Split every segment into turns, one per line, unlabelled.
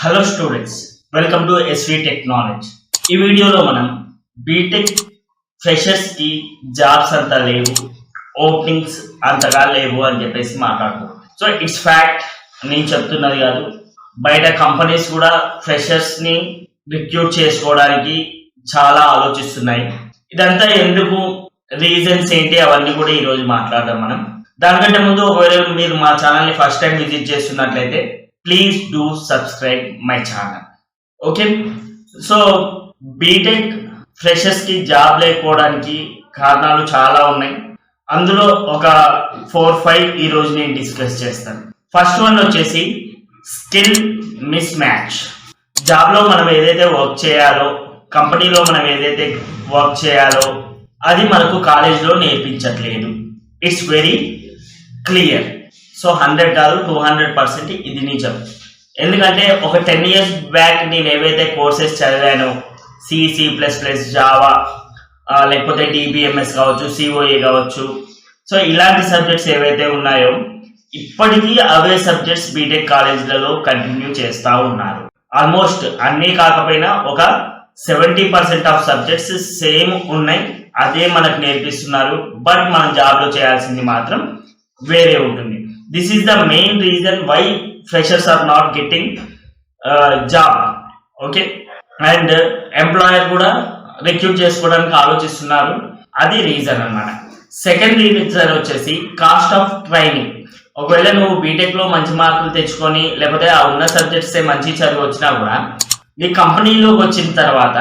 Hello students, welcome to SV technology. ఈ వీడియోలో మనం బీటెక్ ఫ్రెషర్స్ కి జాబ్స్ అంతా లేవు, ఓపెనింగ్స్ అంతగా లేవు అని చెప్పేసి మాట్లాడుతున్నాం. సో ఇట్స్ ఫ్యాక్ట్, నేను చెప్తున్నది కాదు. బయట కంపెనీస్ కూడా ఫ్రెషర్స్ ని రిక్రూట్ చేసుకోవడానికి చాలా ఆలోచిస్తున్నాయి. ఇదంతా ఎందుకు, రీజన్స్ ఏంటి, అవన్నీ కూడా ఈరోజు మాట్లాడదాం మనం. దానికంటే ముందు ఒకవేళ మీరు మా ఛానల్ని ఫస్ట్ టైం విజిట్ చేస్తున్నట్లయితే please do subscribe my channel. Okay, so BTech freshers కి జాబ్ లేకపోవడానికి కారణాలు చాలా ఉన్నాయి. అందులో ఒక 4-5 ఈ రోజు నేను డిస్కస్ చేస్తాను. ఫస్ట్ వన్ వచ్చేసి స్కిల్ మిస్ మ్యాచ్. జాబ్ లో మనం ఏదైతే వర్క్ చేయాలో, కంపెనీలో మనం ఏదైతే వర్క్ చేయాలో అది మనకు కాలేజ్లో నేర్పించట్లేదు. It's very clear. సో 100 కాదు 200% ఇది నిజం. ఎందుకంటే ఒక 10 years బ్యాక్ నేను ఏవైతే కోర్సెస్ చదివానో, C++, జావా, లేకపోతే DBMS కావచ్చు, COA కావచ్చు, సో ఇలాంటి సబ్జెక్ట్స్ ఏవైతే ఉన్నాయో ఇప్పటికీ అవే సబ్జెక్ట్స్ బీటెక్ కాలేజీలలో కంటిన్యూ చేస్తూ ఉన్నారు. ఆల్మోస్ట్ అన్నీ కాకపోయినా ఒక 70% ఆఫ్ సబ్జెక్ట్స్ సేమ్ ఉన్నాయి, అదే మనకు నేర్పిస్తున్నారు. బట్ మనం జాబ్లో చేయాల్సింది మాత్రం వేరే ఉంటుంది. This is the main reason why freshers are not getting job. Okay, and employer కూడా రిక్రూట్ చేసుకోవడానికి ఆలోచిస్తున్నారు, అది రీజన్ అన్నమాట. సెకండ్ రీజన్ వచ్చేసి కాస్ట్ ఆఫ్ ట్రైనింగ్. ఒకవేళ నువ్వు బీటెక్ లో మంచి మార్కులు తెచ్చుకొని లేకపోతే ఆ ఉన్న సబ్జెక్ట్స్ మంచి చదివి వచ్చినా కూడా నీ కంపెనీలోకి వచ్చిన తర్వాత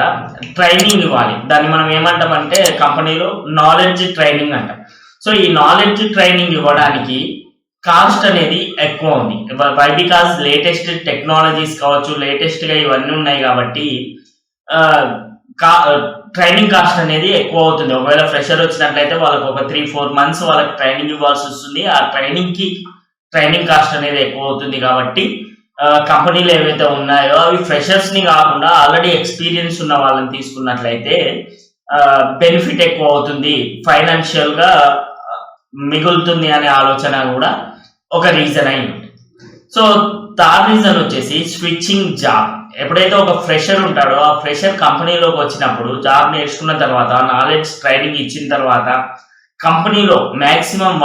ట్రైనింగ్ ఇవ్వాలి. దాన్ని మనం ఏమంటామంటే కంపెనీలో నాలెడ్జ్ ట్రైనింగ్ అంటాం. సో ఈ నాలెడ్జ్ ట్రైనింగ్ ఇవ్వడానికి కాస్ట్ అనేది ఎక్కువ ఉంది. వై బికాస్ లేటెస్ట్ టెక్నాలజీస్ కావచ్చు, లేటెస్ట్ గా ఇవన్నీ ఉన్నాయి కాబట్టి ట్రైనింగ్ కాస్ట్ అనేది ఎక్కువ అవుతుంది. ఒకవేళ ఫ్రెషర్ వచ్చినట్లయితే వాళ్ళకి ఒక 3-4 months వాళ్ళకి ట్రైనింగ్ ఇవ్వాల్సి వస్తుంది. ఆ ట్రైనింగ్ కాస్ట్ అనేది ఎక్కువ అవుతుంది. కాబట్టి కంపెనీలు ఏవైతే ఉన్నాయో అవి ఫ్రెషర్స్ ని కాకుండా ఆల్రెడీ ఎక్స్పీరియన్స్ ఉన్న వాళ్ళని తీసుకున్నట్లయితే బెనిఫిట్ ఎక్కువ అవుతుంది, ఫైనాన్షియల్ గా మిగులుతుంది అనే ఆలోచన కూడా ఒక రీజన్ అయింది. సో థర్డ్ రీజన్ వచ్చేసి స్విచ్చింగ్ జాబ్. ఎప్పుడైతే ఒక ఫ్రెషర్ ఉంటాడో ఆ ఫ్రెషర్ కంపెనీలోకి వచ్చినప్పుడు జాబ్ నేర్చుకున్న తర్వాత, నాలెడ్జ్ ట్రైనింగ్ ఇచ్చిన తర్వాత కంపెనీలో మాక్సిమం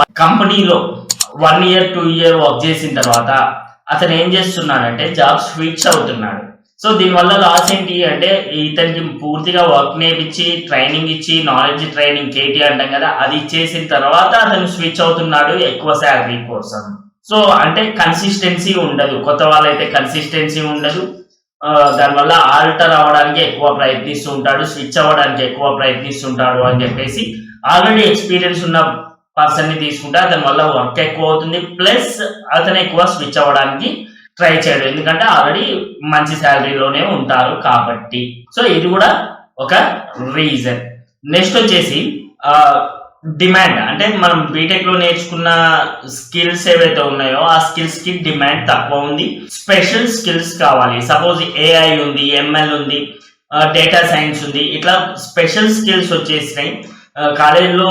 1 year 2 year వర్క్ చేసిన తర్వాత అతను ఏం చేస్తున్నాడంటే జాబ్ స్విచ్ అవుతున్నాడు. సో దీనివల్ల లాస్ ఏంటి అంటే ఇతనికి పూర్తిగా వర్క్ నేర్పించి ట్రైనింగ్ ఇచ్చి నాలెడ్జ్ ట్రైనింగ్ కేటీ అంటాం కదా, అది ఇచ్చేసిన తర్వాత అతను స్విచ్ అవుతున్నాడు ఎక్కువ శాలరీ కోసం. సో అంటే కన్సిస్టెన్సీ ఉండదు, కొత్త వాళ్ళైతే కన్సిస్టెన్సీ ఉండదు. దానివల్ల ఆల్టర్ అవ్వడానికి ఎక్కువ ప్రయత్నిస్తూ ఉంటాడు, స్విచ్ అవ్వడానికి ఎక్కువ ప్రయత్నిస్తుంటాడు అని చెప్పేసి ఆల్రెడీ ఎక్స్పీరియన్స్ ఉన్న పర్సన్ ని తీసుకుంటే అతని వల్ల వర్క్ ఎక్కువ అవుతుంది, ప్లస్ అతను ఎక్కువ స్విచ్ అవ్వడానికి ట్రై చేయడం, ఎందుకంటే ఆల్రెడీ మంచి శాలరీలోనే ఉంటారు కాబట్టి. సో ఇది కూడా ఒక రీజన్. నెక్స్ట్ వచ్చేసి డిమాండ్. అంటే మనం బీటెక్ లో నేర్చుకున్న స్కిల్స్ ఏవైతే ఉన్నాయో ఆ స్కిల్స్ కి డిమాండ్ తక్కువ ఉంది. స్పెషల్ స్కిల్స్ కావాలి. సపోజ్ AI ఉంది, ML ఉంది, డేటా సైన్స్ ఉంది, ఇట్లా స్పెషల్ స్కిల్స్ వచ్చేసినాయి. కాలేజీలో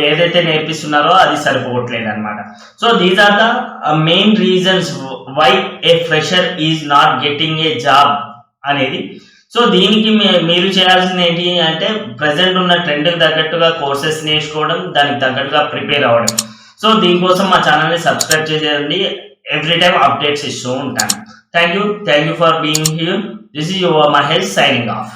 ఏదైతే నేర్పిస్తున్నారో అది సరిపోవట్లేదు అనమాట. So these are the main reasons why a fresher is not getting a job అనేది. సో దీనికి మీరు చేయాల్సింది ఏంటి అంటే ప్రజెంట్ ఉన్న ట్రెండ్కి తగ్గట్టుగా కోర్సెస్ నేర్చుకోవడం, దానికి తగ్గట్టుగా ప్రిపేర్ అవ్వడం. సో దీనికోసం మా ఛానల్ని సబ్స్క్రైబ్ చేసేయండి, ఎవ్రీ టైమ్ అప్డేట్స్ ఇస్తూ ఉంటాను. Thank you for being here. This is your Mahesh signing off.